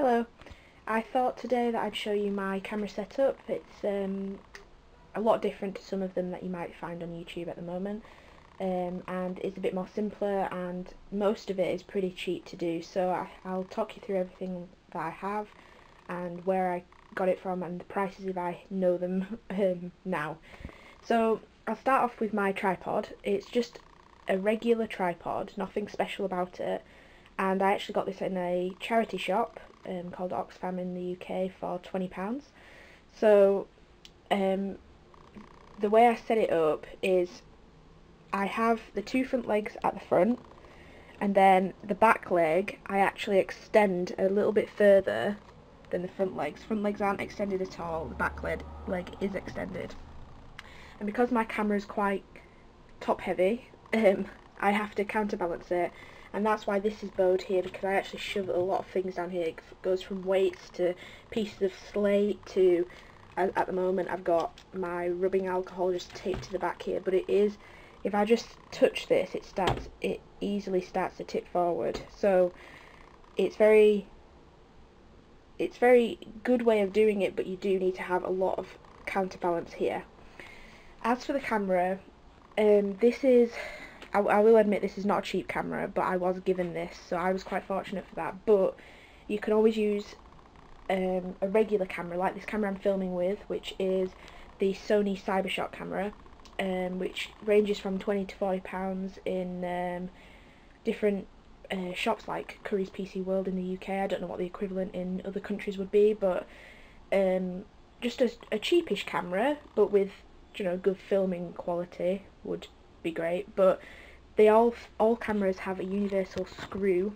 Hello, I thought today that I'd show you my camera setup. It's a lot different to some of them that you might find on YouTube at the moment, and it's a bit more simpler, and most of it is pretty cheap to do, so I'll talk you through everything that I have and where I got it from and the prices if I know them now. So I'll start off with my tripod. It's just a regular tripod, nothing special about it, and I actually got this in a charity shop called Oxfam in the UK for £20. So the way I set it up is I have the two front legs at the front, and then the back leg I actually extend a little bit further than the front legs. Front legs aren't extended at all, the back leg is extended. And because my camera is quite top heavy, I have to counterbalance it, and that's why this is bowed here, because I actually shove a lot of things down here. It goes from weights to pieces of slate to, at the moment I've got my rubbing alcohol just taped to the back here, but it is, if I just touch this, it easily starts to tip forward. So it's very good way of doing it, but you do need to have a lot of counterbalance here. As for the camera, this is, I will admit this is not a cheap camera, but I was given this, so I was quite fortunate for that. But you can always use a regular camera, like this camera I'm filming with, which is the Sony Cybershot camera, which ranges from £20 to £40 in different shops like Curry's PC World in the UK. I don't know what the equivalent in other countries would be, but just a cheapish camera, but with, you know, good filming quality would be great. But they all cameras have a universal screw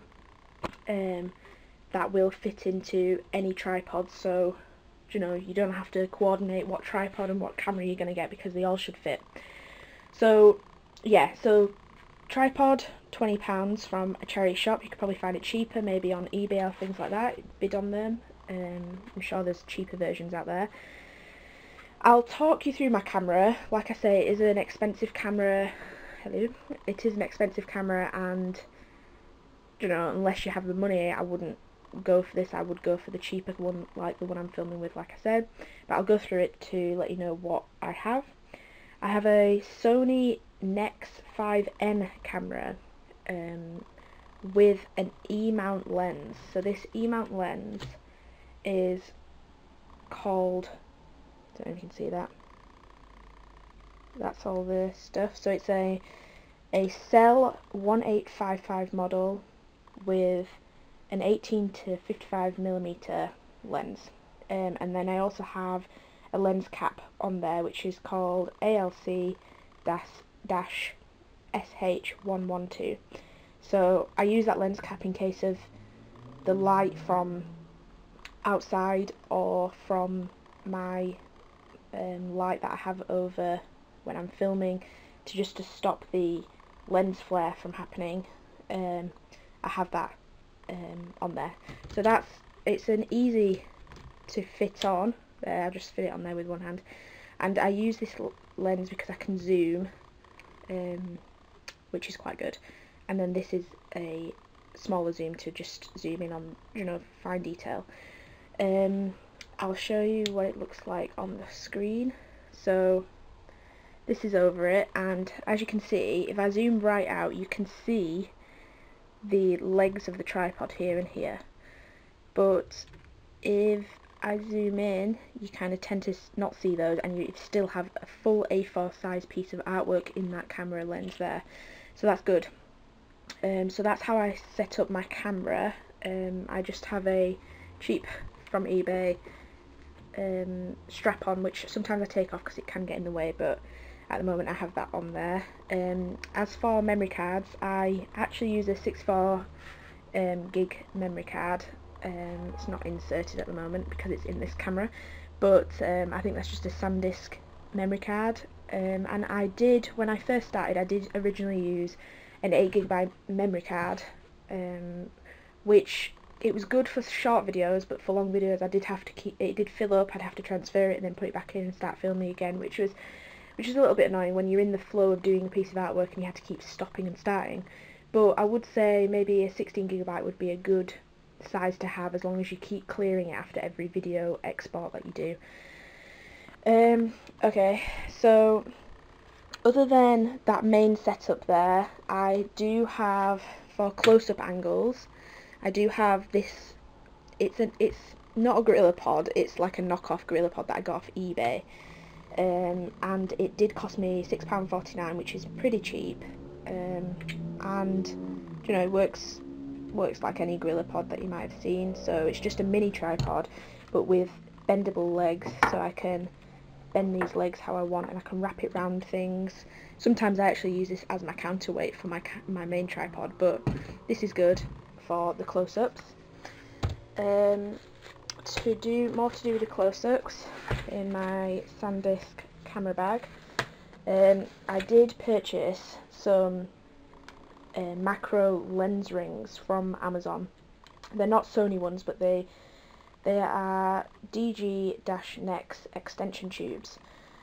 that will fit into any tripod, so you know, you don't have to coordinate what tripod and what camera you're going to get, because they all should fit. So yeah, so tripod, £20 from a charity shop. You could probably find it cheaper, maybe on eBay or things like that. Bid on them. I'm sure there's cheaper versions out there. I'll talk you through my camera. Like I say, it is an expensive camera. Hello. It is an expensive camera, and you know, unless you have the money, I wouldn't go for this. I would go for the cheaper one, like the one I'm filming with, like I said. But I'll go through it to let you know what I have. I have a Sony Nex 5N camera with an E-mount lens. So this E-mount lens is called, I don't know if you can see that. That's all the stuff. So it's a Cell 1855 model with an 18 to 55mm lens, and then I also have a lens cap on there, which is called ALC-SH112. So I use that lens cap in case of the light from outside or from my light that I have over when I'm filming, to stop the lens flare from happening. I have that on there. So it's an easy to fit on. There, I'll just fit it on there with one hand. And I use this lens because I can zoom, which is quite good. And then this is a smaller zoom to just zoom in on, you know, fine detail. I'll show you what it looks like on the screen. So this is over it, and as you can see, if I zoom right out, you can see the legs of the tripod here and here. But if I zoom in, you kind of tend to not see those, and you still have a full A4 size piece of artwork in that camera lens there. So that's good. So that's how I set up my camera. I just have a cheap from eBay strap on, which sometimes I take off because it can get in the way, but at the moment I have that on there. As for memory cards, I actually use a 64 gig memory card. It's not inserted at the moment because it's in this camera, but I think that's just a SanDisk memory card. And I did, when I first started, I did originally use an 8GB memory card, which it was good for short videos, but for long videos I did have to keep, it did fill up, I'd have to transfer it and then put it back in and start filming again, which is a little bit annoying when you're in the flow of doing a piece of artwork and you have to keep stopping and starting. But I would say maybe a 16GB would be a good size to have, as long as you keep clearing it after every video export that you do. Okay, so other than that main setup there, I do have, for close-up angles, I do have this. It's not a GorillaPod, it's like a knockoff GorillaPod that I got off eBay, and it did cost me £6.49, which is pretty cheap, and you know, it works like any GorillaPod that you might have seen. So it's just a mini tripod, but with bendable legs, so I can bend these legs how I want, and I can wrap it around things. Sometimes I actually use this as my counterweight for my main tripod, but this is good for the close-ups. To do with the close-ups, in my SanDisk camera bag, I did purchase some macro lens rings from Amazon. They're not Sony ones, but they are DG-Nex extension tubes.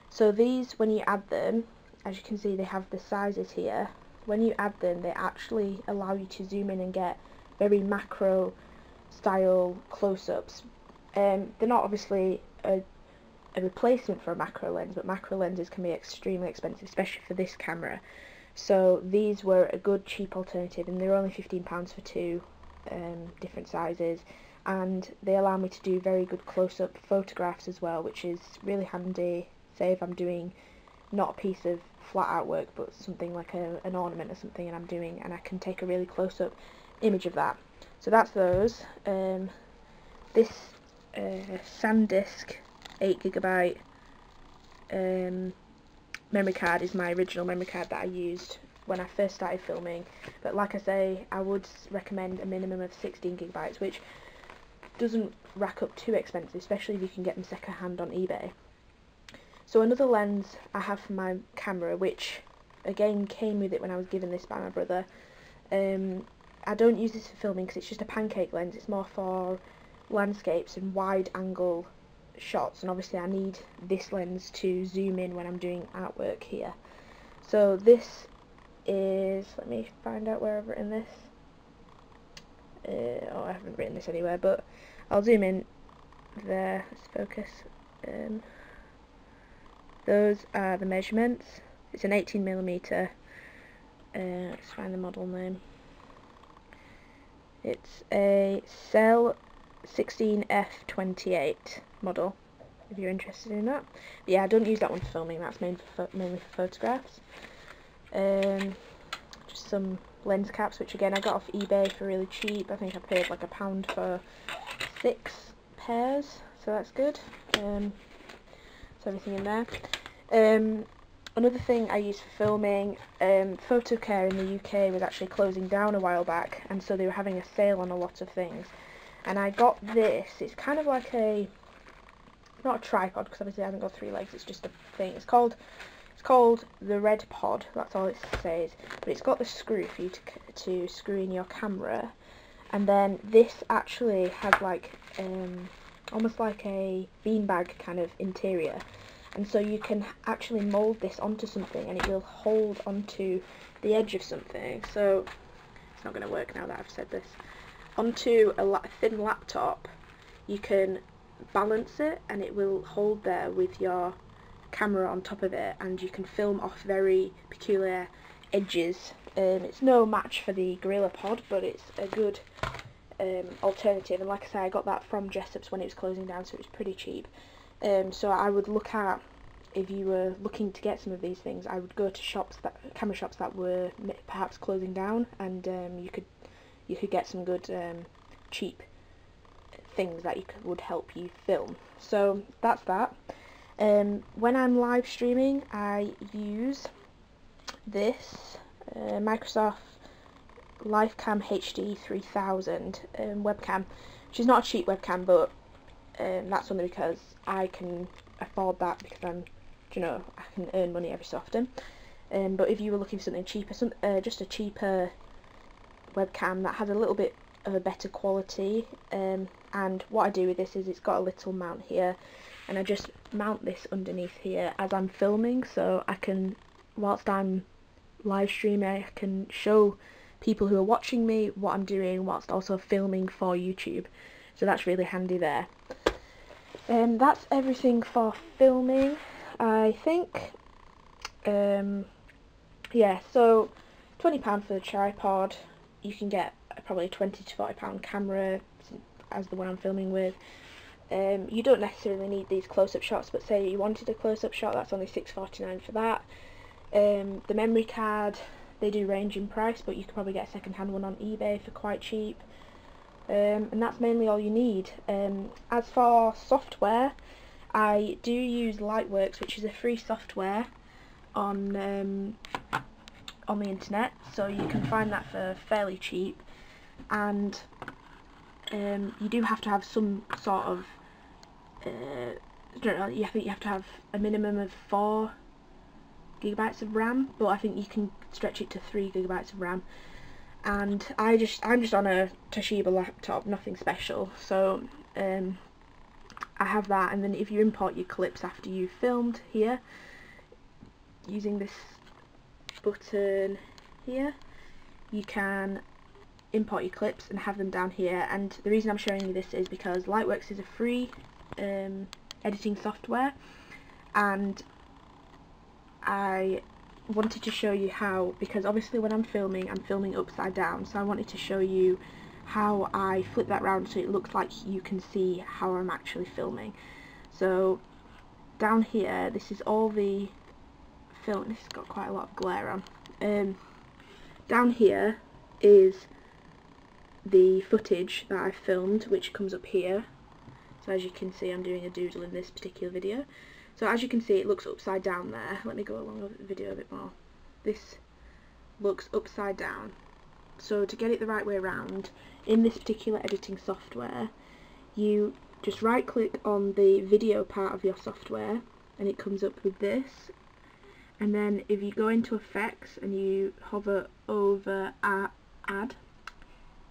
So these, when you add them, as you can see, they have the sizes here. When you add them, they actually allow you to zoom in and get very macro style close-ups. They're not obviously a replacement for a macro lens, but macro lenses can be extremely expensive, especially for this camera. So these were a good cheap alternative, and they're only £15 for two different sizes, and they allow me to do very good close-up photographs as well, which is really handy. Say if I'm doing not a piece of flat artwork, but something like an ornament or something, and I can take a really close-up image of that. So that's those. This SanDisk 8GB memory card is my original memory card that I used when I first started filming, but like I say, I would recommend a minimum of 16GB, which doesn't rack up too expensive, especially if you can get them second hand on eBay. So another lens I have for my camera, which again came with it when I was given this by my brother. I don't use this for filming because it's just a pancake lens. It's more for landscapes and wide angle shots, and obviously I need this lens to zoom in when I'm doing artwork here. So this is, let me find out where I've written this. Oh, I haven't written this anywhere, but I'll zoom in there. Let's focus. Those are the measurements. It's an 18mm. Let's find the model name. It's a Cell 16F28 model, if you're interested in that. But yeah, I don't use that one for filming, that's mainly for photographs. Just some lens caps, which again I got off eBay for really cheap. I think I paid like £1 for 6 pairs, so that's good. So everything in there. Another thing I use for filming, Fotocare in the UK was actually closing down a while back, and so they were having a sale on a lot of things. And I got this. It's kind of like not a tripod, because obviously it hasn't got 3 legs, it's just a thing. It's called the Red Pod, that's all it says. But it's got the screw for you to screw in your camera. And then this actually has like, almost like a beanbag kind of interior. And so you can actually mould this onto something, and it will hold onto the edge of something. So it's not going to work now that I've said this. Onto a thin laptop, you can balance it, and it will hold there with your camera on top of it, and you can film off very peculiar edges. It's no match for the GorillaPod, but it's a good alternative. And like I say, I got that from Jessop's when it was closing down, so it was pretty cheap. So I would look at, if you were looking to get some of these things, I would go to camera shops that were perhaps closing down, and you could get some good cheap things that would help you film. So that's that. When I'm live streaming, I use this Microsoft LifeCam HD 3000 webcam, which is not a cheap webcam, but that's only because I can afford that, because I'm, I can earn money every so often. But if you were looking for something cheaper, just a cheaper webcam that has a little bit of a better quality, and what I do with this is it's got a little mount here, and I just mount this underneath here as I'm filming, so I can, whilst I'm live streaming, I can show people who are watching me what I'm doing whilst also filming for YouTube. So that's really handy there. That's everything for filming, I think. Yeah, so £20 for the tripod. You can get probably a £20 to £40 camera as the one I'm filming with. You don't necessarily need these close-up shots, but say you wanted a close-up shot, that's only £6.49 for that. The memory card, they do range in price, but you could probably get a second-hand one on eBay for quite cheap. And that's mainly all you need. As for software, I do use Lightworks, which is a free software on the internet, so you can find that for fairly cheap. And you do have to have some sort of I don't know, I think you have to have a minimum of 4 GB of RAM, but I think you can stretch it to 3 GB of RAM. And I'm just on a Toshiba laptop, nothing special, so I have that. And then if you import your clips after you've filmed here, using this button here, you can import your clips and have them down here. And the reason I'm showing you this is because Lightworks is a free editing software, and I wanted to show you how, because obviously when I'm filming upside down, so I wanted to show you how I flip that round so it looks like you can see how I'm actually filming. So down here, this is all the film. This has got quite a lot of glare on. Down here is the footage that I filmed, which comes up here. So as you can see, I'm doing a doodle in this particular video. So as you can see, it looks upside down there. Let me go along with the video a bit more. This looks upside down. So to get it the right way around, in this particular editing software, you just right click on the video part of your software and it comes up with this. And then if you go into effects and you hover over add,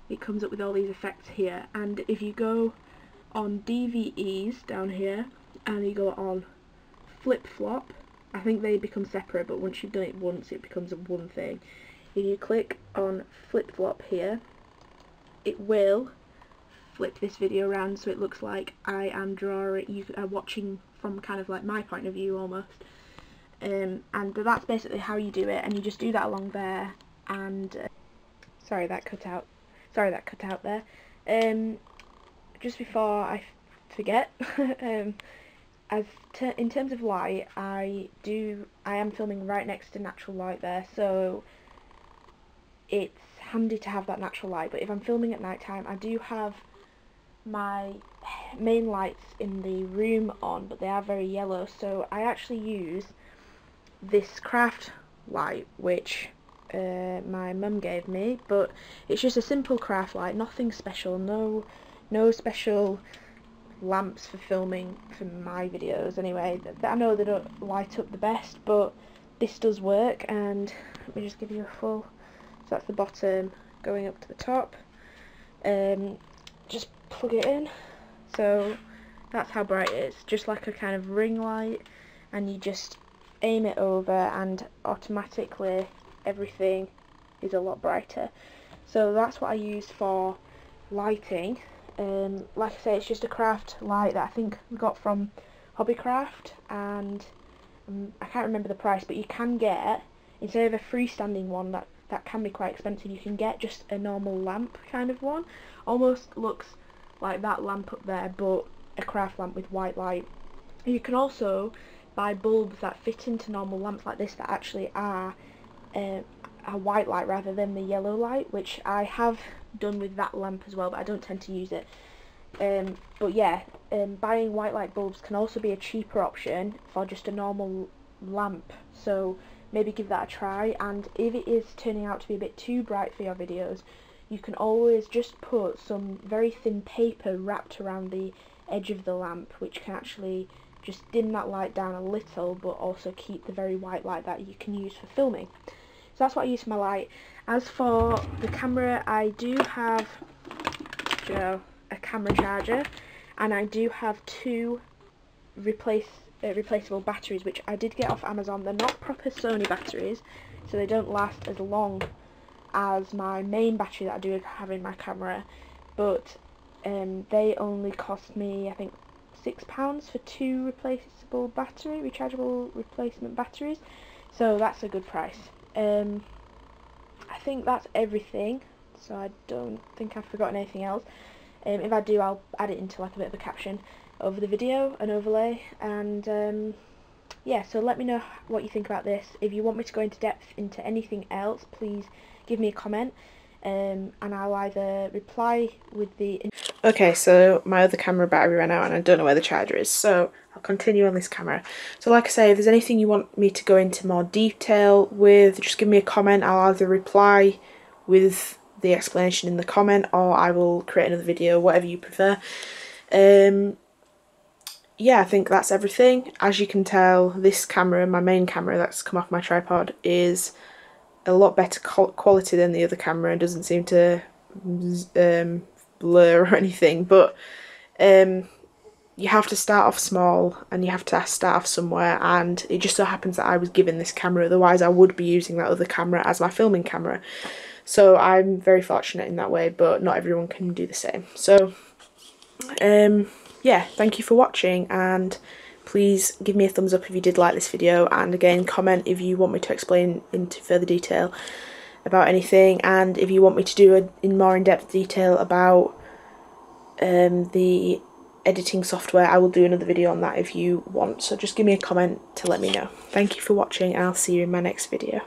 it comes up with all these effects here. And if you go on DVEs down here and you go on flip flop, I think they become separate, but once you've done it once it becomes a one thing. If you click on flip flop here, it will flip this video around so it looks like I am drawing, you are watching from kind of like my point of view almost. But that's basically how you do it, and you just do that along there. And sorry that cut out there. Just before I forget, in terms of light, I am filming right next to natural light there, so it's handy to have that natural light. But if I'm filming at night time, I do have my main lights in the room on, but they are very yellow, so I actually use this craft light, which my mum gave me, but it's just a simple craft light, nothing special, no special lamps for filming for my videos anyway. I know they don't light up the best, but this does work. And let me just give you a full, so that's the bottom going up to the top. Just plug it in, so that's how bright it is, just like a kind of ring light, and you just aim it over and automatically everything is a lot brighter. So that's what I use for lighting. Like I say, it's just a craft light that I think we got from Hobbycraft, and I can't remember the price, but you can get, instead of a freestanding one that can be quite expensive, you can get just a normal lamp kind of one. Almost looks like that lamp up there, but a craft lamp with white light. You can also buy bulbs that fit into normal lamps like this that actually are a white light rather than the yellow light, which I have done with that lamp as well, but I don't tend to use it. But yeah, buying white light bulbs can also be a cheaper option for just a normal lamp, so maybe give that a try. And if it is turning out to be a bit too bright for your videos, you can always just put some very thin paper wrapped around the edge of the lamp, which can actually just dim that light down a little, but also keep the very white light that you can use for filming. So that's what I use for my light. As for the camera, I do have, a camera charger, and I do have 2 replaceable batteries, which I did get off Amazon. They're not proper Sony batteries, so they don't last as long as my main battery that I do have in my camera, but they only cost me, I think, £6 for 2 rechargeable replacement batteries, so that's a good price. I think that's everything, so I don't think I've forgotten anything else. If I do, I'll add it into like a bit of a caption over the video, an overlay, and yeah, so let me know what you think about this. If you want me to go into depth into anything else, please give me a comment, and I'll either reply with the... Okay, so my other camera battery ran out and I don't know where the charger is, so I'll continue on this camera. So like I say, if there's anything you want me to go into more detail with, just give me a comment. I'll either reply with the explanation in the comment, or I will create another video, whatever you prefer. Yeah, I think that's everything. As you can tell, this camera, my main camera that's come off my tripod, is a lot better quality than the other camera and doesn't seem to blur or anything, but you have to start off small and you have to start off somewhere, and it just so happens that I was given this camera, otherwise I would be using that other camera as my filming camera. So I'm very fortunate in that way, but not everyone can do the same. So yeah, thank you for watching, and please give me a thumbs up if you did like this video, and again comment if you want me to explain into further detail about anything, and if you want me to do in more in-depth detail about the editing software, I will do another video on that if you want. So just give me a comment to let me know. Thank you for watching, and I'll see you in my next video.